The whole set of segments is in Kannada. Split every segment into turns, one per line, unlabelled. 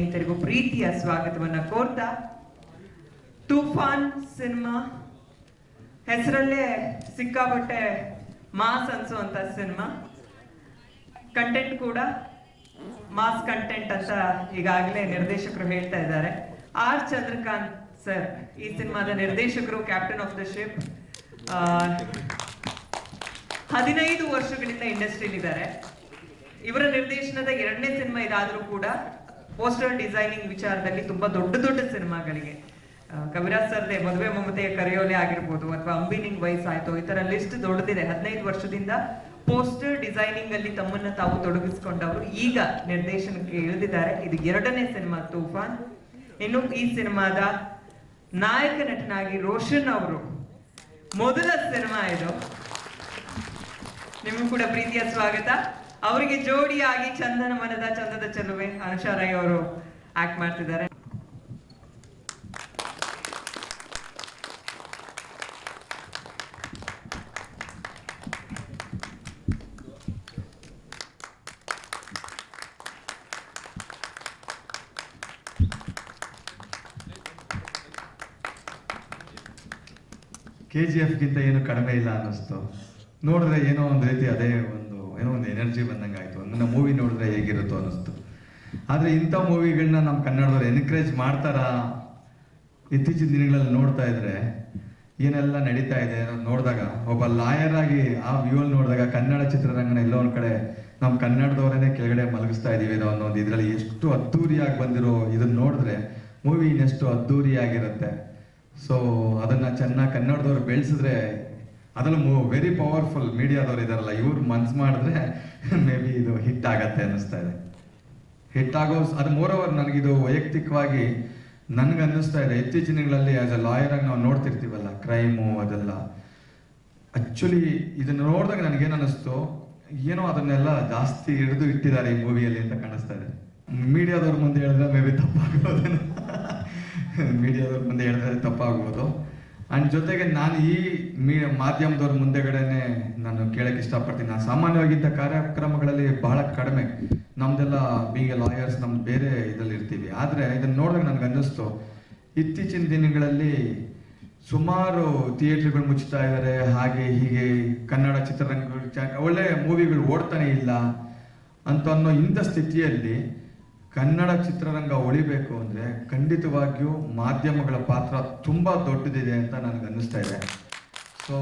ಸ್ನೇಹಿತರಿಗೂ ಪ್ರೀತಿಯ ಸ್ವಾಗತವನ್ನ ಕೋರ್ತಾ, ತೂಫಾನ್ ಸಿನಿಮಾ ಹೆಸರಲ್ಲೇ ಸಿಕ್ಕಾಪಟ್ಟೆ ಮಾಸ್ ಅನ್ಸುವಂತ ಸಿನಿಮಾ. ಕಂಟೆಂಟ್ ಕೂಡ ಮಾಸ್ ಕಂಟೆಂಟ್ ಅಂತ ಈಗಾಗಲೇ ನಿರ್ದೇಶಕರು ಹೇಳ್ತಾ ಇದ್ದಾರೆ. ಆರ್ ಚಂದ್ರಕಾಂತ್ ಸರ್ ಈ ಸಿನಿಮಾದ ನಿರ್ದೇಶಕರು, ಕ್ಯಾಪ್ಟನ್ ಆಫ್ ದ ಶಿಪ್. 15 ವರ್ಷಗಳಿಂದ ಇಂಡಸ್ಟ್ರಿಯಲ್ಲಿದ್ದಾರೆ. ಇವರ ನಿರ್ದೇಶನದ 2ನೇ ಸಿನಿಮಾ ಇದಾದ್ರೂ ಕೂಡ ಪೋಸ್ಟರ್ ಡಿಸೈನಿಂಗ್ ವಿಚಾರದಲ್ಲಿ ತುಂಬಾ ದೊಡ್ಡ ಸಿನಿಮಾಗಳಿಗೆ ಕವಿರಾಜ್ ಸರ್ದೆ ಮದುವೆ ಮಮತೆಯ ಕರೆಯೋಲೆ ಆಗಿರ್ಬೋದು, ಅಥವಾ ಅಂಬಿನಿಂಗ್ ವಯಸ್ಸಾಯ್ತು, ಈ ತರ ಲಿಸ್ಟ್ ದೊಡ್ಡದಿದೆ. 15 ವರ್ಷದಿಂದ ಪೋಸ್ಟರ್ ಡಿಸೈನಿಂಗ್ ಅಲ್ಲಿ ತಮ್ಮನ್ನ ತಾವು ತೊಡಗಿಸಿಕೊಂಡವರು ಈಗ ನಿರ್ದೇಶನಕ್ಕೆ ಇಳಿದಿದ್ದಾರೆ. ಇದು 2ನೇ ಸಿನಿಮಾ ತೂಫಾನ್. ಇನ್ನು ಈ ಸಿನಿಮಾದ ನಾಯಕ ನಟನಾಗಿ ರೋಷನ್ ಅವರು ಮೊದಲ ಸಿನಿಮಾ ಇದು. ನಿಮಗೂ ಕೂಡ ಪ್ರೀತಿಯ ಸ್ವಾಗತ. ಅವರಿಗೆ ಜೋಡಿಯಾಗಿ ಚಂದನ ಮನದ ಚಂದದ ಚೆಲುವೆ ಅನುಷಾ ರೈ ಅವರು ಆಕ್ಟ್ ಮಾಡ್ತಿದ್ದಾರೆ.
KGF ಗಿಂತ ಏನು ಕಡಿಮೆ ಇಲ್ಲ ಅನ್ನಿಸ್ತು. ನೋಡಿದ್ರೆ ಏನೋ ಒಂದು ರೀತಿ ಅದೇ ಏನೋ ಒಂದು ಎನರ್ಜಿ ಬಂದಂಗೆ ಆಯಿತು. ನನ್ನ ಮೂವಿ ನೋಡಿದ್ರೆ ಹೇಗಿರುತ್ತೋ ಅನ್ನಿಸ್ತು. ಆದರೆ ಇಂಥ ಮೂವಿಗಳನ್ನ ನಮ್ಮ ಕನ್ನಡದವ್ರು ಎನ್ಕರೇಜ್ ಮಾಡ್ತಾರಾ? ಇತ್ತೀಚಿನ ದಿನಗಳಲ್ಲಿ ನೋಡ್ತಾ ಇದ್ರೆ ಏನೆಲ್ಲ ನಡೀತಾ ಇದೆ ನೋಡಿದಾಗ, ಒಬ್ಬ ಲಾಯರ್ ಆಗಿ ಆ ವ್ಯೂಲ್ ನೋಡಿದಾಗ ಕನ್ನಡ ಚಿತ್ರರಂಗನ ಎಲ್ಲೋ ಒಂದು ಕಡೆ ನಮ್ಮ ಕನ್ನಡದವರನ್ನೇ ಕೆಳಗಡೆ ಮಲಗಿಸ್ತಾ ಇದೀವಿ ಅನ್ನೋ ಒಂದು ಇದರಲ್ಲಿ ಎಷ್ಟು ಅದ್ದೂರಿಯಾಗಿ ಬಂದಿರೋ ಇದನ್ನ ನೋಡಿದ್ರೆ ಮೂವಿ ಇನ್ನೆಷ್ಟು ಅದ್ದೂರಿಯಾಗಿರುತ್ತೆ. ಸೊ ಅದನ್ನ ಚೆನ್ನಾಗಿ ಕನ್ನಡದವ್ರು ಬೆಳೆಸಿದ್ರೆ, ಅದರಲ್ಲೂ ವೆರಿ ಪವರ್ಫುಲ್ ಮೀಡಿಯಾದವ್ರು ಇದಾರಲ್ಲ, ಇವ್ರು ಮನ್ಸು ಮಾಡಿದ್ರೆ ಮೇ ಬಿ ಇದು ಹಿಟ್ ಆಗತ್ತೆ ಅನ್ನಿಸ್ತಾ ಇದೆ. ಹಿಟ್ ಆಗೋ ಅದು ಮೋರೋವರ್ ನನಗಿದು ವೈಯಕ್ತಿಕವಾಗಿ ನನ್ಗೆ ಅನ್ನಿಸ್ತಾ ಇದೆ. ಇತ್ತೀಚಿನ ದಿನಗಳಲ್ಲಿ ಆಸ್ ಅ ಲಾಯರ್ ಆಗಿ ನಾವು ನೋಡ್ತಿರ್ತೀವಲ್ಲ ಕ್ರೈಮು ಅದೆಲ್ಲ, ಆಕ್ಚುಲಿ ಇದನ್ನ ನೋಡಿದಾಗ ನನಗೇನು ಅನ್ನಿಸ್ತು, ಏನೋ ಅದನ್ನೆಲ್ಲ ಜಾಸ್ತಿ ಹಿಡಿದು ಇಟ್ಟಿದ್ದಾರೆ ಈ ಮೂವಿಯಲ್ಲಿ ಅಂತ ಕಾಣಿಸ್ತಾ ಇದೆ. ಮೀಡಿಯಾದವ್ರ ಮುಂದೆ ಹೇಳಿದ್ರೆ ಮೇ ಬಿ ತಪ್ಪಾಗ್ಬೋದು, ಮೀಡಿಯಾದವ್ರ ಮುಂದೆ ಹೇಳಿದ್ರೆ ತಪ್ಪಾಗ್ಬೋದು. ಅಂಡ್ ಜೊತೆಗೆ ನಾನು ಈ ಮಾಧ್ಯಮದವ್ರ ಮುಂದೆಗಡೆನೆ ನಾನು ಕೇಳಕ್ಕೆ ಇಷ್ಟಪಡ್ತೀನಿ. ನಾನು ಸಾಮಾನ್ಯವಾಗಿದ್ದ ಕಾರ್ಯಕ್ರಮಗಳಲ್ಲಿ ಬಹಳ ಕಡಿಮೆ, ನಮ್ದೆಲ್ಲ ಬೀಂಗ್ ಲಾಯರ್ಸ್ ನಮ್ದು ಬೇರೆ ಇದರಲ್ಲಿ ಇರ್ತೀವಿ. ಆದರೆ ಇದನ್ನ ನೋಡಿದಾಗ ನನಗೆ ಅನ್ನಿಸ್ತು, ಇತ್ತೀಚಿನ ದಿನಗಳಲ್ಲಿ ಸುಮಾರು ಥಿಯೇಟ್ರ್ಗಳು ಮುಚ್ತಾ ಇದ್ದಾರೆ, ಹಾಗೆ ಹೀಗೆ ಕನ್ನಡ ಚಿತ್ರರಂಗಗಳು ಒಳ್ಳೆ ಮೂವಿಗಳು ಓಡ್ತಾನೆ ಇಲ್ಲ ಅಂತ ಅನ್ನೋ ಇಂಥ ಸ್ಥಿತಿಯಲ್ಲಿ ಕನ್ನಡ ಚಿತ್ರರಂಗ ಉಳಿಬೇಕು ಅಂದರೆ ಖಂಡಿತವಾಗಿಯೂ ಮಾಧ್ಯಮಗಳ ಪಾತ್ರ ತುಂಬ ದೊಡ್ಡದಿದೆ ಅಂತ ನನಗೆ ಅನ್ನಿಸ್ತಾ ಇದೆ. ಸೊ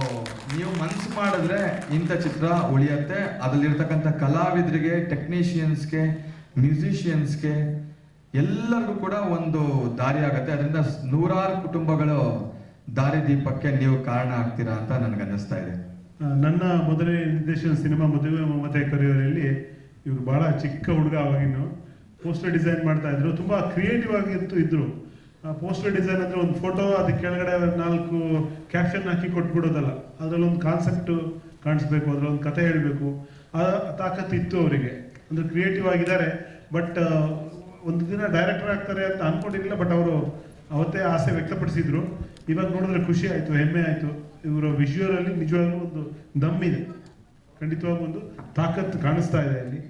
ನೀವು ಮನಸ್ಸು ಮಾಡಿದ್ರೆ ಇಂಥ ಚಿತ್ರ ಉಳಿಯತ್ತೆ. ಅದರಲ್ಲಿರ್ತಕ್ಕಂಥ ಕಲಾವಿದರಿಗೆ, ಟೆಕ್ನಿಷಿಯನ್ಸ್ಗೆ, ಮ್ಯೂಸಿಷಿಯನ್ಸ್ಗೆ ಎಲ್ಲರಿಗೂ ಕೂಡ ಒಂದು ದಾರಿ ಆಗುತ್ತೆ. ಅದರಿಂದ ನೂರಾರು ಕುಟುಂಬಗಳು ದಾರಿದೀಪಕ್ಕೆ ನೀವು ಕಾರಣ ಆಗ್ತೀರಾ ಅಂತ ನನಗೆ ಅನ್ನಿಸ್ತಾ ಇದೆ.
ನನ್ನ ಮೊದಲನೇ ನಿರ್ದೇಶನ ಸಿನಿಮಾ ಮದುವೆ ಮಮತೆ ಕರೆಯೋರಲ್ಲಿ ಇವರು ಬಹಳ ಚಿಕ್ಕ ಹುಡುಗ, ಅವಾಗಿನ್ನು ಪೋಸ್ಟರ್ ಡಿಸೈನ್ ಮಾಡ್ತಾ ಇದ್ರು. ತುಂಬ ಕ್ರಿಯೇಟಿವ್ ಆಗಿತ್ತು ಇದ್ರು. ಪೋಸ್ಟರ್ ಡಿಸೈನ್ ಅಂದರೆ ಒಂದು ಫೋಟೋ, ಅದಕ್ಕೆ ಕೆಳಗಡೆ 4 ಕ್ಯಾಪ್ಷನ್ ಹಾಕಿ ಕೊಟ್ಬಿಡೋದಲ್ಲ, ಅದರಲ್ಲೊಂದು ಕಾನ್ಸೆಪ್ಟ್ ಕಾಣಿಸ್ಬೇಕು, ಅದರಲ್ಲೊಂದು ಕತೆ ಹೇಳಬೇಕು, ಆ ತಾಕತ್ತು ಇತ್ತು ಅವರಿಗೆ. ಅಂದರೆ ಕ್ರಿಯೇಟಿವ್ ಆಗಿದ್ದಾರೆ. ಬಟ್ ಒಂದು ದಿನ ಡೈರೆಕ್ಟರ್ ಆಗ್ತಾರೆ ಅಂತ ಅಂದ್ಕೊಂಡಿರಲಿಲ್ಲ. ಬಟ್ ಅವರು ಅವತ್ತೇ ಆಸೆ ವ್ಯಕ್ತಪಡಿಸಿದ್ರು. ಇವಾಗ ನೋಡಿದ್ರೆ ಖುಷಿ ಆಯಿತು, ಹೆಮ್ಮೆ ಆಯಿತು. ಇವರ ವಿಜುವಲಲ್ಲಿ ನಿಜವಾಗ್ಲೂ ಒಂದು ದಮ್ಮಿದೆ, ಖಂಡಿತವಾಗಿ ಒಂದು ತಾಕತ್ತು ಕಾಣಿಸ್ತಾ ಇದೆ ಅಲ್ಲಿ.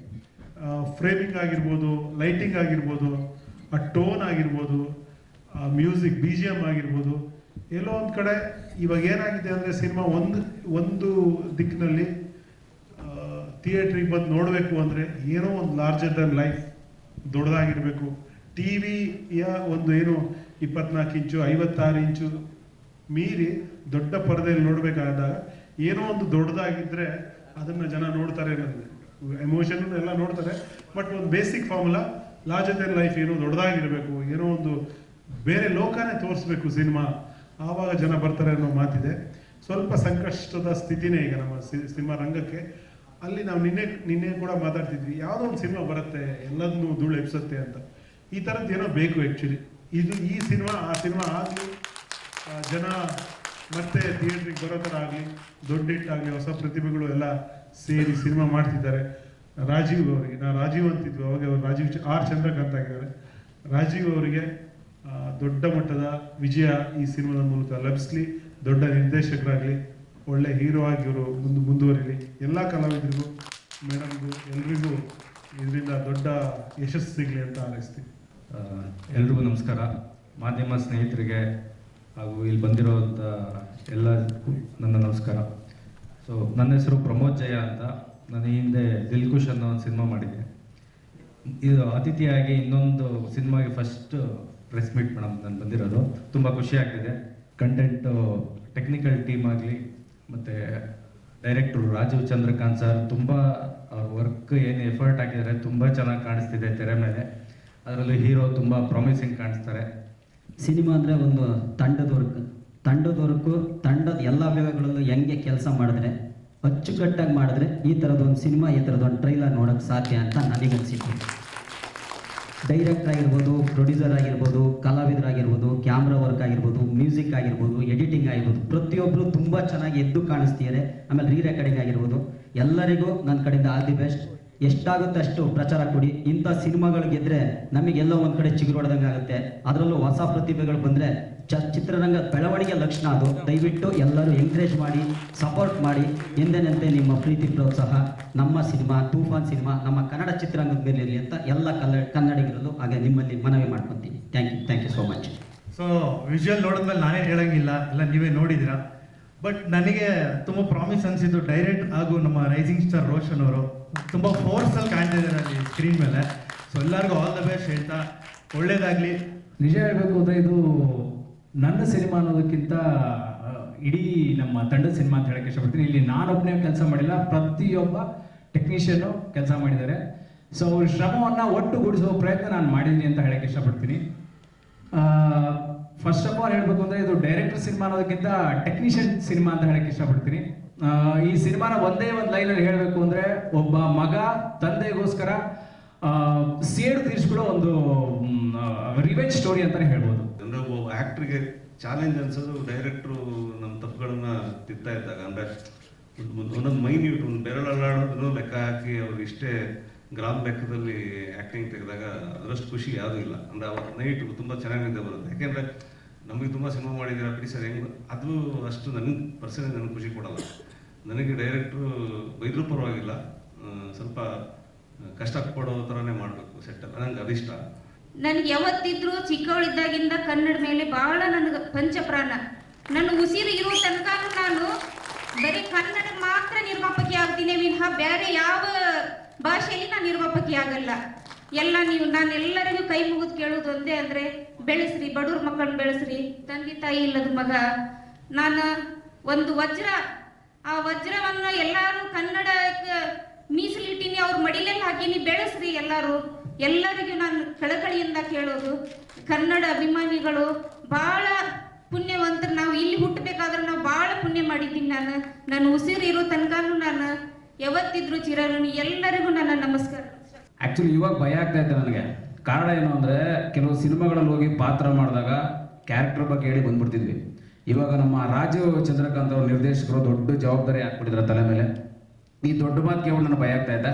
ಫ್ರೇಮಿಂಗ್ ಆಗಿರ್ಬೋದು, ಲೈಟಿಂಗ್ ಆಗಿರ್ಬೋದು, ಆ ಟೋನ್ ಆಗಿರ್ಬೋದು, ಮ್ಯೂಸಿಕ್ BGM ಆಗಿರ್ಬೋದು, ಎಲ್ಲೋ ಒಂದು ಕಡೆ ಇವಾಗ ಏನಾಗಿದೆ ಅಂದರೆ ಸಿನಿಮಾ ಒಂದು ದಿಕ್ಕಿನಲ್ಲಿ ಥಿಯೇಟ್ರಿಗೆ ಬಂದು ನೋಡಬೇಕು ಅಂದರೆ ಏನೋ ಒಂದು ಲಾರ್ಜರ್ ದನ್ ಲೈಫ್ ದೊಡ್ಡದಾಗಿರಬೇಕು. ಟಿವಿಯ ಒಂದು ಏನು 24 ಇಂಚು 56 ಇಂಚು ಮೀರಿ ದೊಡ್ಡ ಪರದೆಯಲ್ಲಿ ನೋಡಬೇಕಾದಾಗ ಏನೋ ಒಂದು ದೊಡ್ಡದಾಗಿದ್ದರೆ ಅದನ್ನು ಜನ ನೋಡ್ತಾರೆ ಅನ್ನೋದು, ಎಮೋಷನ್ ಎಲ್ಲ ನೋಡ್ತಾರೆ. ಬಟ್ ಒಂದು basic formula larger than life ಏನೋ ದೊಡ್ಡದಾಗಿರಬೇಕು, ಏನೋ ಒಂದು ಬೇರೆ ಲೋಕನೇ ತೋರಿಸ್ಬೇಕು ಸಿನಿಮಾ, ಆವಾಗ ಜನ ಬರ್ತಾರೆ ಅನ್ನೋ ಮಾತಿದೆ. ಸ್ವಲ್ಪ ಸಂಕಷ್ಟದ ಸ್ಥಿತಿನೇ ಈಗ ನಮ್ಮ ಸಿನಿಮಾ ರಂಗಕ್ಕೆ. ಅಲ್ಲಿ ನಾವು ನಿನ್ನೆ ಕೂಡ ಮಾತಾಡ್ತಿದ್ವಿ, ಯಾವುದೋ ಒಂದು ಸಿನಿಮಾ ಬರುತ್ತೆ ಎಲ್ಲದನ್ನೂ ಧೂಳು ಎಬ್ಸುತ್ತೆ ಅಂತ. ಈ ಥರದ್ದು ಏನೋ ಬೇಕು ಆ್ಯಕ್ಚುಲಿ. ಈ ಸಿನಿಮಾ ಆ ಸಿನಿಮಾ ಆಗಲಿ, ಜನ ಮತ್ತೆ ಥಿಯೇಟ್ರಿಗೆ ಬರೋ ಥರ ಆಗಲಿ, ದೊಡ್ಡ ಹಿಟ್ಟಾಗಲಿ, ಹೊಸ ಪ್ರತಿಭೆಗಳು ಎಲ್ಲ ಸೇರಿ ಸಿನಿಮಾ ಮಾಡ್ತಿದ್ದಾರೆ. ರಾಜೀವ್ ಅವರಿಗೆ, ನಾವು ರಾಜೀವ್ ಅಂತಿದ್ವಿ ಅವಾಗ, ಅವರು ರಾಜೀವ್ ಆರ್ ಚಂದ್ರಕಾಂತ್ ಆಗಿದ್ದಾರೆ. ರಾಜೀವ್ ಅವರಿಗೆ ದೊಡ್ಡ ಮಟ್ಟದ ವಿಜಯ ಈ ಸಿನಿಮಾದ ಮೂಲಕ ಲಭಿಸ್ಲಿ. ದೊಡ್ಡ ನಿರ್ದೇಶಕರಾಗಲಿ, ಒಳ್ಳೆ ಹೀರೋ ಆಗಿ ಇವರು ಮುಂದುವರಿಲಿ. ಎಲ್ಲ ಕಲಾವಿದರಿಗೂ, ಮೇಡಮ್ಗೂ, ಎಲ್ರಿಗೂ ಇದರಿಂದ ದೊಡ್ಡ ಯಶಸ್ಸು ಸಿಗಲಿ ಅಂತ ಹಾರೈಸ್ತೀನಿ.
ಎಲ್ರಿಗೂ ನಮಸ್ಕಾರ. ಮಾಧ್ಯಮ ಸ್ನೇಹಿತರಿಗೆ ಹಾಗೂ ಇಲ್ಲಿ ಬಂದಿರೋಂಥ ಎಲ್ಲರಿಗೂ ನನ್ನ ನಮಸ್ಕಾರ. ಸೊ ನನ್ನ ಹೆಸರು ಪ್ರಮೋದ್ ಜಯ ಅಂತ. ನಾನು ಈ ಹಿಂದೆ ದಿಲ್ಖುಷ್ ಅನ್ನೋ ಒಂದು ಸಿನಿಮಾ ಮಾಡಿದ್ದೆ. ಇದು ಅತಿಥಿಯಾಗಿ ಇನ್ನೊಂದು ಸಿನಿಮಾಗೆ ಫಸ್ಟ್ ಪ್ರೆಸ್ ಮೀಟ್ ಮೇಡಮ್ ನಾನು ಬಂದಿರೋದು. ತುಂಬ ಖುಷಿ ಆಗ್ತಿದೆ. ಕಂಟೆಂಟು ಟೆಕ್ನಿಕಲ್ ಟೀಮ್ ಆಗಲಿ ಮತ್ತು ಡೈರೆಕ್ಟ್ರು ರಾಜೀವ್ ಚಂದ್ರಕಾಂತ್ ಸರ್ ತುಂಬ ಅವ್ರ ವರ್ಕ್ ಏನು ಎಫರ್ಟ್ ಹಾಕಿದ್ದಾರೆ ತುಂಬ ಚೆನ್ನಾಗಿ ಕಾಣಿಸ್ತಿದೆ ತೆರೆ ಮೇಲೆ. ಅದರಲ್ಲೂ ಹೀರೋ ತುಂಬ ಪ್ರಾಮಿಸಿಂಗ್ ಕಾಣಿಸ್ತಾರೆ.
ಸಿನಿಮಾ ಅಂದರೆ ಒಂದು ತಂಡದ ವರ್ಕು ತಂಡದ ಎಲ್ಲ ವಿಭಾಗಗಳಲ್ಲೂ ಹೆಂಗೆ ಕೆಲಸ ಮಾಡಿದ್ರೆ ಅಚ್ಚುಕಟ್ಟಾಗಿ ಮಾಡಿದ್ರೆ ಈ ಥರದೊಂದು ಸಿನಿಮಾ, ಈ ಥರದೊಂದು ಟ್ರೈಲರ್ ನೋಡೋಕ್ಕೆ ಸಾಧ್ಯ ಅಂತ ನನಗನ್ಸಿತ್ತು. ಡೈರೆಕ್ಟರ್ ಆಗಿರ್ಬೋದು, ಪ್ರೊಡ್ಯೂಸರ್ ಆಗಿರ್ಬೋದು, ಕಲಾವಿದರಾಗಿರ್ಬೋದು, ಕ್ಯಾಮ್ರಾ ವರ್ಕ್ ಆಗಿರ್ಬೋದು, ಮ್ಯೂಸಿಕ್ ಆಗಿರ್ಬೋದು, ಎಡಿಟಿಂಗ್ ಆಗಿರ್ಬೋದು, ಪ್ರತಿಯೊಬ್ಬರು ತುಂಬ ಚೆನ್ನಾಗಿ ಎದ್ದು ಕಾಣಿಸ್ತಿದ್ದಾರೆ. ಆಮೇಲೆ ರೀ ರೆಕಾರ್ಡಿಂಗ್ ಆಗಿರ್ಬೋದು. ಎಲ್ಲರಿಗೂ ನನ್ನ ಕಡೆಯಿಂದ ಆಲ್ ದಿ ಬೆಸ್ಟ್. ಎಷ್ಟಾಗುತ್ತೆ ಅಷ್ಟು ಪ್ರಚಾರ ಕೊಡಿ. ಇಂಥ ಸಿನಿಮಾಗಳು ಗೆದ್ದರೆ ನಮಗೆಲ್ಲೋ ಒಂದು ಕಡೆ ಚಿಗುರು ಹೊಡೆದಂಗೆ ಆಗುತ್ತೆ. ಅದರಲ್ಲೂ ಹೊಸ ಪ್ರತಿಭೆಗಳು ಬಂದರೆ ಚಿತ್ರರಂಗ ಬೆಳವಣಿಗೆ ಲಕ್ಷಣ ಅದು. ದಯವಿಟ್ಟು ಎಲ್ಲರೂ ಎಂಕರೇಜ್ ಮಾಡಿ, ಸಪೋರ್ಟ್ ಮಾಡಿ. ಎಂದೇನಂತೆ ನಿಮ್ಮ ಪ್ರೀತಿ ಪ್ರೋತ್ಸಾಹ ನಮ್ಮ ಸಿನಿಮಾ ತೂಫಾನ್ ಸಿನಿಮಾ ನಮ್ಮ ಕನ್ನಡ ಚಿತ್ರರಂಗದ ಮೇಲೆ ಇರಲಿ ಅಂತ ಎಲ್ಲ ಕನ್ನಡಿಗರಲ್ಲೂ ಹಾಗೆ ನಿಮ್ಮಲ್ಲಿ ಮನವಿ ಮಾಡ್ಕೊತೀನಿ. Thank you so much.
So visual ನೋಡಿದ್ಮೇಲೆ ನಾನೇ ಹೇಳಂಗಿಲ್ಲ, ಎಲ್ಲ ನೀವೇ ನೋಡಿದ್ದೀರಾ. ಬಟ್ ನನಗೆ ತುಂಬ ಪ್ರಾಮಿಸ್ ಅನಿಸಿದ್ದು ಡೈರೆಕ್ಟ್ ಹಾಗೂ ನಮ್ಮ ರೈಸಿಂಗ್ ಸ್ಟಾರ್ ರೋಷನ್ ಅವರು ತುಂಬ ಫೋರ್ಸಲ್ಲಿ ಕಾಣ್ತಾ ಇದ್ದಾರೆ ಅಲ್ಲಿ ಸ್ಕ್ರೀನ್ ಮೇಲೆ. ಸೊ ಎಲ್ಲರಿಗೂ ಆಲ್ ದ ಬೆಸ್ಟ್ ಹೇಳ್ತಾ ಒಳ್ಳೇದಾಗಲಿ.
ನಿಜ ಹೇಳಬೇಕು ಅಂದರೆ ಇದು ನನ್ನ ಸಿನಿಮಾ ಅನ್ನೋದಕ್ಕಿಂತ ಇಡೀ ನಮ್ಮ ತಂಡದ ಸಿನಿಮಾ ಅಂತ ಹೇಳಕ್ಕೆ ಇಷ್ಟಪಡ್ತೀನಿ. ಇಲ್ಲಿ ನಾನೊಬ್ಬನೇ ಕೆಲಸ ಮಾಡಿಲ್ಲ, ಪ್ರತಿಯೊಬ್ಬ ಟೆಕ್ನಿಷಿಯನು ಕೆಲಸ ಮಾಡಿದ್ದಾರೆ. ಸೊ ಅವ್ರ ಶ್ರಮವನ್ನು ಒಟ್ಟುಗೂಡಿಸುವ ಪ್ರಯತ್ನ ನಾನು ಮಾಡಿದ್ದೀನಿ ಅಂತ ಹೇಳಕ್ಕೆ ಇಷ್ಟಪಡ್ತೀನಿ. ಫಸ್ಟ್ ಆಫ್ ಆಲ್ ಹೇಳಬೇಕು ಅಂದರೆ ಇದು ಡೈರೆಕ್ಟರ್ ಸಿನಿಮಾ ಅನ್ನೋದಕ್ಕಿಂತ ಟೆಕ್ನಿಷಿಯನ್ ಸಿನಿಮಾ ಅಂತ ಹೇಳಕ್ಕೆ ಇಷ್ಟಪಡ್ತೀನಿ. ಈ ಸಿನಿಮಾನ ಒಂದೇ ಒಂದು ಲೈನಲ್ಲಿ ಹೇಳಬೇಕು ಅಂದರೆ ಒಬ್ಬ ಮಗ ತಂದೆಗೋಸ್ಕರ ಸೇಡು ತೀರಿಸ್ಕೊಳ್ಳೋ ಒಂದು ರಿವೆಂಜ್ ಸ್ಟೋರಿ ಅಂತಲೇ ಹೇಳ್ಬೋದು.
ಅಂದರೆ ಒಬ್ಬ ಆ್ಯಕ್ಟ್ರಿಗೆ ಚಾಲೆಂಜ್ ಅನ್ಸೋದು ಡೈರೆಕ್ಟ್ರು ನಮ್ಮ ತಪ್ಪುಗಳನ್ನ ತಿದ್ತಾ ಇದ್ದಾಗ. ಅಂದರೆ ಒಂದೊಂದು ಮೈನ್ಯೂಟ್ ಒಂದು ಬೆರಳಲ್ಲಾಡೋದನ್ನು ಲೆಕ್ಕ ಹಾಕಿ ಅವ್ರು ಇಷ್ಟೇ ಗ್ರಾಮ್ ಲೆಕ್ಕದಲ್ಲಿ ಆ್ಯಕ್ಟಿಂಗ್ ತೆಗೆದಾಗ ಅದರಷ್ಟು ಖುಷಿ ಯಾವುದೂ ಇಲ್ಲ. ಅಂದರೆ ಅವತ್ತು ನೈಟು ತುಂಬ ಚೆನ್ನಾಗಿ ನಿದ್ದೆ ಬರುತ್ತೆ. ಯಾಕೆಂದರೆ ನಮಗೆ ತುಂಬ ಸಿನಿಮಾ ಮಾಡಿದ್ದೀರ ಬಿಡಿ ಸರ್, ಹೆಂಗೆ ಅದು ಅಷ್ಟು ನನಗೆ ಪರ್ಸನಲಿ ನನಗೆ ಖುಷಿ ಕೊಡಲ್ಲ. ನನಗೆ ಡೈರೆಕ್ಟ್ರು ಬೈದ್ರೂ ಪರವಾಗಿಲ್ಲ, ಸ್ವಲ್ಪ ಕಷ್ಟ ಪಡೋ ಥರನೇ ಮಾಡಬೇಕು ಸೆಟ್ಟಲ್ಲಿ, ನನಗೆ ಅದಿಷ್ಟ.
ನನಗೆ ಯಾವತ್ತಿದ್ರು ಚಿಕ್ಕವಳಿದ್ದಾಗಿಂದ ಕನ್ನಡ ಮೇಲೆ ಬಹಳ ನನಗೆ ಪಂಚಪ್ರಾಣ. ನನ್ನ ಉಸಿರು ಇರೋ ತನಕ ನಾನು ಬರೀ ಕನ್ನಡ ಮಾತ್ರ ನಿರ್ಮಾಪಕಿ ಆಗ್ತೀನಿ ವಿನಃ ಬೇರೆ ಯಾವ ಭಾಷೆಯಲ್ಲಿ ನಾನು ನಿರ್ಮಾಪಕಿ ಆಗಲ್ಲ. ಎಲ್ಲ ನಾನೆಲ್ಲರಿಗೂ ಕೈ ಮುಗಿದು ಕೇಳೋದು ಒಂದೇ ಅಂದರೆ ಬೆಳೆಸ್ರಿ, ಬಡವ್ರ ಮಕ್ಕಳನ್ನ ಬೆಳೆಸ್ರಿ. ತಂದೆ ತಾಯಿ ಇಲ್ಲದ ಮಗ ನಾನು ಒಂದು ವಜ್ರ, ಆ ವಜ್ರವನ್ನು ಎಲ್ಲರೂ ಕನ್ನಡಕ್ಕೆ ಮೀಸಲಿಟ್ಟಿನಿ, ಅವ್ರ ಮಡಿಲೆಲ್ಲ ಹಾಕಿನಿ, ಬೆಳೆಸ್ರಿ ಎಲ್ಲರಿಗೂ ನಾನು ಕಳಕಳಿಯಿಂದ ಕೇಳೋದು. ಕನ್ನಡ ಅಭಿಮಾನಿಗಳು ಭಾಳ ಪುಣ್ಯವಂತರು. ನಾವು ಇಲ್ಲಿ ಹುಟ್ಟಬೇಕಾದ್ರೆ ನಾವು ಭಾಳ ಪುಣ್ಯ ಮಾಡಿದ್ದೀನಿ. ನಾನು ಉಸಿರು ಇರೋ ತನಕನೂ ನಾನು ಯಾವತ್ತಿದ್ರು ಚಿರಋಣಿ. ಎಲ್ಲರಿಗೂ ನನ್ನ ನಮಸ್ಕಾರ.
ಆ್ಯಕ್ಚುಲಿ ಇವಾಗ ಭಯ ಆಗ್ತಾ ಇತ್ತು ನನಗೆ. ಕಾರಣ ಏನು ಅಂದರೆ ಕೆಲವು ಸಿನಿಮಾಗಳಲ್ಲಿ ಹೋಗಿ ಪಾತ್ರ ಮಾಡಿದಾಗ ಕ್ಯಾರೆಕ್ಟರ್ ಬಗ್ಗೆ ಹೇಳಿ ಬಂದ್ಬಿಡ್ತಿದ್ವಿ. ಇವಾಗ ನಮ್ಮ ರಾಜೀವ್ ಚಂದ್ರಕಾಂತ್ ಅವ್ರ ನಿರ್ದೇಶಕರು ದೊಡ್ಡ ಜವಾಬ್ದಾರಿ ಹಾಕ್ಬಿಟ್ಟಿದ್ದಾರೆ ತಲೆ ಮೇಲೆ. ಈ ದೊಡ್ಡ ಮಾತು ಕೇವಲ ನನಗೆ ಭಯ ಆಗ್ತಾ ಇದೆ.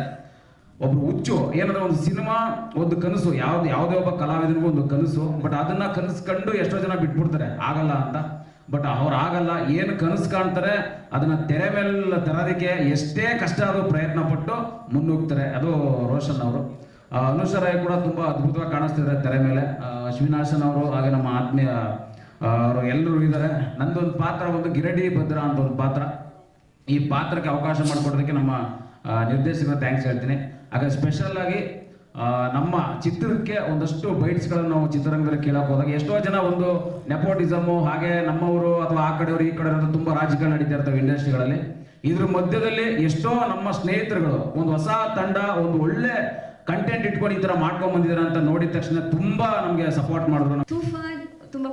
ಒಬ್ರು ಹುಚ್ಚು ಏನಂದ್ರೆ ಒಂದು ಸಿನಿಮಾ ಒಂದು ಕನಸು, ಯಾವುದೇ ಒಬ್ಬ ಕಲಾವಿದನಿಗೂ ಒಂದು ಕನಸು. ಬಟ್ ಅದನ್ನ ಕನಸು ಕಂಡು ಎಷ್ಟೋ ಜನ ಬಿಟ್ಬಿಡ್ತಾರೆ ಆಗಲ್ಲ ಅಂತ. ಬಟ್ ಅವ್ರು ಆಗಲ್ಲ, ಏನು ಕನಸು ಕಾಣ್ತಾರೆ ಅದನ್ನ ತೆರೆ ಮೇಲೆ ತರೋದಕ್ಕೆ ಎಷ್ಟೇ ಕಷ್ಟ ಆದರೂ ಪ್ರಯತ್ನ ಪಟ್ಟು ಮುನ್ನುಗ್ತಾರೆ. ಅದು ರೋಷನ್ ಅವರು. ಅನುಷಾ ರಾಯ್ ಕೂಡ ತುಂಬ ಅದ್ಭುತವಾಗಿ ಕಾಣಿಸ್ತಿದ್ದಾರೆ ತೆರೆ ಮೇಲೆ. ಅಶ್ವಿನಾಶನ್ ಅವರು ಹಾಗೆ ನಮ್ಮ ಆತ್ಮೀಯ ಅವರು ಎಲ್ಲರೂ ಇದ್ದಾರೆ. ನಂದೊಂದು ಪಾತ್ರ ಒಂದು ಗಿರಡಿ ಭದ್ರ ಅಂತ ಒಂದು ಪಾತ್ರ. ಈ ಪಾತ್ರಕ್ಕೆ ಅವಕಾಶ ಮಾಡಿಕೊಡೋದಕ್ಕೆ ನಮ್ಮ ನಿರ್ದೇಶಕರ ಥ್ಯಾಂಕ್ಸ್ ಹೇಳ್ತೀನಿ. ಹಾಗೆ ಸ್ಪೆಷಲ್ ಆಗಿ ನಮ್ಮ ಚಿತ್ರಕ್ಕೆ ಒಂದಷ್ಟು ಬೈಟ್ಸ್ಗಳನ್ನು ನಾವು ಚಿತ್ರರಂಗದಲ್ಲಿ ಕೇಳಕ್ಕೆ ಹೋದಾಗ ಎಷ್ಟೋ ಜನ ಒಂದು ನೆಪೋಟಿಸಮು ಹಾಗೆ ನಮ್ಮವರು ಅಥವಾ ಆ ಕಡೆಯವರು ಈ ಕಡೆ ತುಂಬ ರಾಜಕೀಯ ನಡೀತಾ ಇರ್ತವೆ ಇಂಡಸ್ಟ್ರಿಗಳಲ್ಲಿ. ಇದ್ರ ಮಧ್ಯದಲ್ಲಿ ಎಷ್ಟೋ ನಮ್ಮ ಸ್ನೇಹಿತರುಗಳು ಒಂದು ಹೊಸ ತಂಡ ಒಂದು ಒಳ್ಳೆ ಕಂಟೆಂಟ್ ಇಟ್ಕೊಂಡು ಈ ಥರ ಮಾಡ್ಕೊಂಡ್ ಬಂದಿದ್ದಾರೆ ಅಂತ ನೋಡಿದ ತಕ್ಷಣ ತುಂಬ ನಮಗೆ ಸಪೋರ್ಟ್ ಮಾಡಿದ್ರು.
ತೂಫಾನ್ ತುಂಬ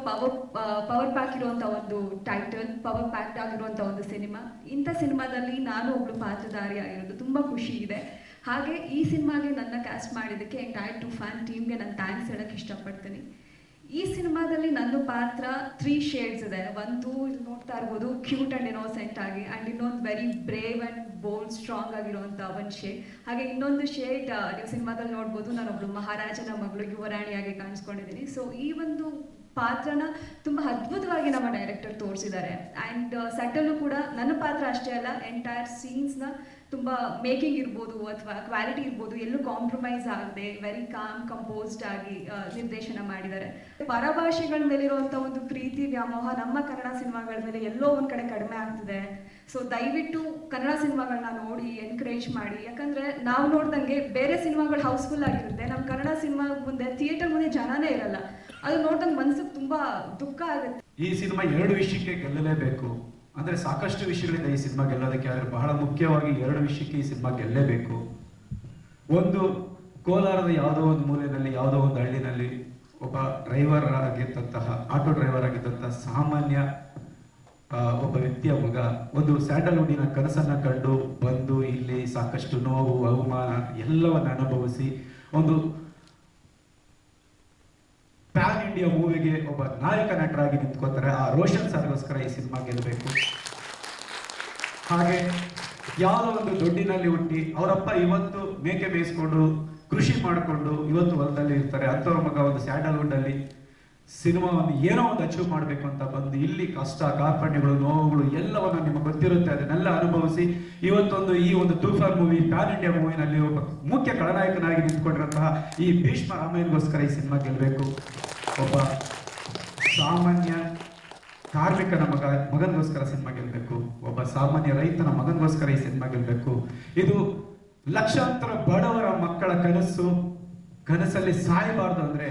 ಪವರ್ ಪ್ಯಾಕ್ ಇರುವಂಥ ಒಂದು ಟೈಟಲ್, ಪವರ್ ಪ್ಯಾಕ್ಡ್ ಆಗಿರುವಂಥ ಒಂದು ಸಿನಿಮಾ. ಇಂಥ ಸಿನಿಮಾದಲ್ಲಿ ನಾನು ಒಬ್ಳು ಪಾತ್ರಧಾರಿ ಆಗಿರೋದು ತುಂಬ ಖುಷಿ ಇದೆ. ಹಾಗೆ ಈ ಸಿನಿಮಾಗೆ ನನ್ನ ಕ್ಯಾಸ್ಟ್ ಮಾಡಿದ್ದಕ್ಕೆ ಎಂಟೈರ್ ತೂಫಾನ್ ಟೀಮ್ಗೆ ನಾನು ಥ್ಯಾಂಕ್ಸ್ ಹೇಳೋಕ್ಕೆ ಇಷ್ಟಪಡ್ತೀನಿ. ಈ ಸಿನಿಮಾದಲ್ಲಿ ನನ್ನ ಪಾತ್ರ 3 ಶೇಡ್ಸ್ ಇದೆ. ಒಂದು ಇಲ್ಲಿ ನೋಡ್ತಾ ಇರ್ಬೋದು ಕ್ಯೂಟ್ ಆ್ಯಂಡ್ ಇನೋಸೆಂಟ್ ಆಗಿ, ಆ್ಯಂಡ್ ಇನ್ನೊಂದು very brave and bold strong ಆಗಿರುವಂಥ ಒಂದು ಶೇಡ್. ಹಾಗೆ ಇನ್ನೊಂದು ಶೇಡ್ ನೀವು ಸಿನಿಮಾದಲ್ಲಿ ನೋಡ್ಬೋದು, ನಾನೊಬ್ಳು ಮಹಾರಾಜನ ಮಗಳು ಯುವರಾಣಿಯಾಗಿ ಕಾಣಿಸ್ಕೊಂಡಿದ್ದೀನಿ. ಸೊ ಈ ಒಂದು ಪಾತ್ರನ ತುಂಬ ಅದ್ಭುತವಾಗಿ ನಮ್ಮ ಡೈರೆಕ್ಟರ್ ತೋರಿಸಿದ್ದಾರೆ. ಆ್ಯಂಡ್ ಸೆಟಲ್ಲೂ ಕೂಡ ನನ್ನ ಪಾತ್ರ ಅಷ್ಟೇ ಅಲ್ಲ, ಎಂಟೈರ್ ಸೀನ್ಸ್ನ ತುಂಬ ಮೇಕಿಂಗ್ ಇರ್ಬೋದು ಅಥವಾ ಕ್ವಾಲಿಟಿ ಇರ್ಬೋದು ಎಲ್ಲೂ ಕಾಂಪ್ರಮೈಸ್ ಆಗದೆ ವೆರಿ ಕಾಮ್ ಕಂಪೋಸ್ಡ್ ಆಗಿ ನಿರ್ದೇಶನ ಮಾಡಿದ್ದಾರೆ. ಪರಭಾಷೆಗಳ ಮೇಲಿರುವಂಥ ಒಂದು ಪ್ರೀತಿ ವ್ಯಾಮೋಹ ನಮ್ಮ ಕನ್ನಡ ಸಿನಿಮಾಗಳ ಮೇಲೆ ಎಲ್ಲೋ ಒಂದು ಕಡೆ ಕಡಿಮೆ ಆಗ್ತಿದೆ. ಸೊ ದಯವಿಟ್ಟು ಕನ್ನಡ ಸಿನಿಮಾಗಳನ್ನ ನೋಡಿ ಎನ್ಕರೇಜ್ ಮಾಡಿ. ಯಾಕಂದರೆ ನಾವು ನೋಡ್ದಂಗೆ ಬೇರೆ ಸಿನಿಮಾಗಳು ಹೌಸ್ಫುಲ್ ಆಗಿರುತ್ತೆ, ನಮ್ಮ ಕನ್ನಡ ಸಿನಿಮಾ ಮುಂದೆ ಥಿಯೇಟರ್ ಮುಂದೆ ಜನನೇ ಇರಲ್ಲ. ಅದು ನೋಡ್ದಂಗೆ ಮನಸ್ಸಿಗೆ ತುಂಬ ದುಃಖ ಆಗುತ್ತೆ.
ಈ ಸಿನಿಮಾ 2 ವಿಷಯಕ್ಕೆ ಗೆಲ್ಲಲೇಬೇಕು. ಅಂದರೆ ಸಾಕಷ್ಟು ವಿಷಯಗಳಿಂದ ಈ ಸಿನಿಮಾ ಗೆಲ್ಲೋದಕ್ಕೆ, ಆದರೆ ಬಹಳ ಮುಖ್ಯವಾಗಿ 2 ವಿಷಯಕ್ಕೆ ಈ ಸಿನಿಮಾ ಗೆಲ್ಲೇಬೇಕು. ಒಂದು, ಕೋಲಾರದ ಯಾವುದೋ ಒಂದು ಮೂಲೆಯಲ್ಲಿ ಯಾವುದೋ ಒಂದು ಹಳ್ಳಿನಲ್ಲಿ ಒಬ್ಬ ಡ್ರೈವರ್ ಆಗಿದ್ದಂತಹ ಆಟೋ ಡ್ರೈವರ್ ಆಗಿದ್ದಂತಹ ಸಾಮಾನ್ಯ ಒಬ್ಬ ವ್ಯಕ್ತಿಯ ಮಗ ಒಂದು ಸ್ಯಾಂಡಲ್ವುಡ್ಡಿನ ಕನಸನ್ನ ಕಂಡು ಬಂದು ಇಲ್ಲಿ ಸಾಕಷ್ಟು ನೋವು ಅವಮಾನ ಎಲ್ಲವನ್ನ ಅನುಭವಿಸಿ ಒಂದು ಪ್ಯಾನ್ ಇಂಡಿಯಾ ಮೂವಿಗೆ ಒಬ್ಬ ನಾಯಕ ನಟರಾಗಿ ನಿಂತ್ಕೋತಾರೆ. ಆ ರೋಷನ್ ಸರ್ಗೋಸ್ಕರ ಈ ಸಿನಿಮಾ ಗೆಲ್ಲಬೇಕು. ಹಾಗೆ ಯಾವುದೋ ಒಂದು ದೊಡ್ಡಿನಲ್ಲಿ ಹುಟ್ಟಿ ಅವರಪ್ಪ ಇವತ್ತು ಮೇಕೆ ಮೇಯಿಸ್ಕೊಂಡು ಕೃಷಿ ಮಾಡಿಕೊಂಡು ಇವತ್ತು ಹೊಲದಲ್ಲಿ ಇರ್ತಾರೆ. ಅಂಥವ್ರ ಮಗ ಒಂದು ಸ್ಯಾಂಡಲ್ವುಡ್ ಅಲ್ಲಿ ಸಿನಿಮಾವನ್ನು ಏನೋ ಒಂದು ಅಚೀವ್ ಮಾಡಬೇಕು ಅಂತ ಬಂದು ಇಲ್ಲಿ ಕಷ್ಟ ಕಾರ್ಪಣ್ಯಗಳು ನೋವುಗಳು ಎಲ್ಲವನ್ನ ನಿಮಗೆ ಗೊತ್ತಿರುತ್ತೆ, ಅದನ್ನೆಲ್ಲ ಅನುಭವಿಸಿ ಇವತ್ತೊಂದು ಈ ಒಂದು ತೂಫಾನ್ ಮೂವಿ ಪ್ಯಾನ್ ಇಂಡಿಯಾ ಮೂವಿನಲ್ಲಿ ಒಬ್ಬ ಮುಖ್ಯ ಖಳನಾಯಕನಾಗಿ ನಿಂತ್ಕೊಂಡಿರುವಂತಹ ಈ ಭೀಷ್ಮ ರಾಮಾಯಣಗೋಸ್ಕರ ಈ ಸಿನಿಮಾ ಗೆಲ್ಲಬೇಕು. ಒಬ್ಬ ಸಾಮಾನ್ಯ ಕಾರ್ಮಿಕನ ಮಗನಿಗೋಸ್ಕರ ಸಿನಿಮಾ ಗೆಲ್ಲಬೇಕು. ಒಬ್ಬ ಸಾಮಾನ್ಯ ರೈತನ ಮಗನಿಗೋಸ್ಕರ ಈ ಸಿನಿಮಾ ಗೆಲ್ಲಬೇಕು. ಇದು ಲಕ್ಷಾಂತರ ಬಡವರ ಮಕ್ಕಳ ಕನಸಲ್ಲಿ ಸಾಯಬಾರ್ದು ಅಂದ್ರೆ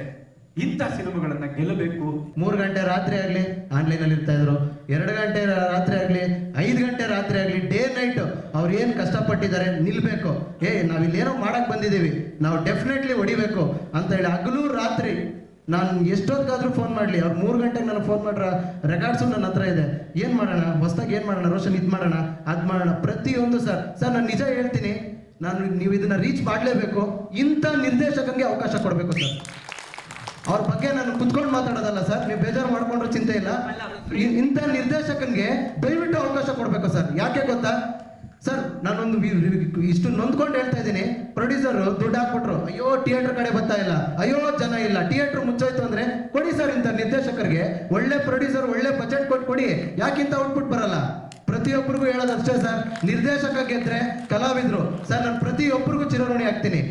ಇಂಥ ಸಿನಿಮಾಗಳನ್ನ ಗೆಲ್ಲಬೇಕು.
3 ಗಂಟೆ ರಾತ್ರಿ ಆಗಲಿ ಆನ್ಲೈನಲ್ಲಿ ಇರ್ತಾ ಇದ್ರು, 2 ಗಂಟೆ ರಾತ್ರಿ ಆಗಲಿ 5 ಗಂಟೆ ರಾತ್ರಿ ಆಗಲಿ ಡೇ ನೈಟ್ ಅವ್ರು ಏನು ಕಷ್ಟಪಟ್ಟಿದ್ದಾರೆ ನಿಲ್ಬೇಕು. ನಾವಿಲ್ಲಿ ಏನೋ ಮಾಡಕ್ ಬಂದಿದ್ದೀವಿ, ನಾವು ಡೆಫಿನೆಟ್ಲಿ ಹೊಡಿಬೇಕು ಅಂತ ಹೇಳಿ ಹಗಲು ರಾತ್ರಿ ನಾನು ಎಷ್ಟೊತ್ತಾದ್ರೂ ಫೋನ್ ಮಾಡಲಿ, ಅವ್ರು 3 ಗಂಟೆಗೆ ನನಗೆ ಫೋನ್ ಮಾಡ್ರ ರೆಕಾರ್ಡ್ಸು ನನ್ನ ಹತ್ರ ಇದೆ. ಏನು ಮಾಡೋಣ ಹೊಸದಾಗಿ, ಏನು ಮಾಡೋಣ ರೋಷನ್, ಇದು ಮಾಡೋಣ ಅದು ಮಾಡೋಣ, ಪ್ರತಿಯೊಂದು ಸರ್ ನಾನು ನಿಜ ಹೇಳ್ತೀನಿ, ನೀವು ಇದನ್ನ ರೀಚ್ ಮಾಡಲೇಬೇಕು. ಇಂಥ ನಿರ್ದೇಶಕನಿಗೆ ಅವಕಾಶ ಕೊಡಬೇಕು ಸರ್. ಅವ್ರ ಬಗ್ಗೆ ನಾನು ಕುತ್ಕೊಂಡು ಮಾತಾಡೋದಲ್ಲ ಸರ್, ನೀವು ಬೇಜಾರು ಮಾಡ್ಕೊಂಡ್ರೆ ಚಿಂತೆ ಇಲ್ಲ. ಇಂಥ ನಿರ್ದೇಶಕನಿಗೆ ದಯವಿಟ್ಟು ಅವಕಾಶ ಕೊಡಬೇಕು ಸರ್. ಯಾಕೆ ಗೊತ್ತಾ ಸರ್, ನಾನೊಂದು ಇಷ್ಟು ನೊಂದ್ಕೊಂಡು ಹೇಳ್ತಾ ಇದ್ದೀನಿ. ಪ್ರೊಡ್ಯೂಸರ್ ದುಡ್ಡು ಹಾಕ್ಬಿಟ್ರು, ಅಯ್ಯೋ ಥಿಯೇಟರ್ ಕಡೆ ಬರ್ತಾ ಇಲ್ಲ, ಅಯ್ಯೋ ಜನ ಇಲ್ಲ, ಥಿಯೇಟರ್ ಮುಚ್ಚೋಯ್ತು ಅಂದ್ರೆ ಕೊಡಿ ಸರ್ ಇಂಥ ನಿರ್ದೇಶಕರಿಗೆ ಒಳ್ಳೆ ಪ್ರೊಡ್ಯೂಸರ್ ಒಳ್ಳೆ ಬಜೆಟ್ ಕೊಡಿ. ಯಾಕಿಂತ ಔಟ್ಪುಟ್ ಬರಲ್ಲ? ಪ್ರತಿಯೊಬ್ಬರಿಗೂ ಹೇಳೋದು ಅಷ್ಟೇ ಸರ್, ನಿರ್ದೇಶಕ ಗೆದ್ರೆ ಕಲಾವಿದ್ರು ಸರ್. ನಾನು ಪ್ರತಿಯೊಬ್ಬರಿಗೂ ಚಿರಋಣಿ ಆಗ್ತೀನಿ.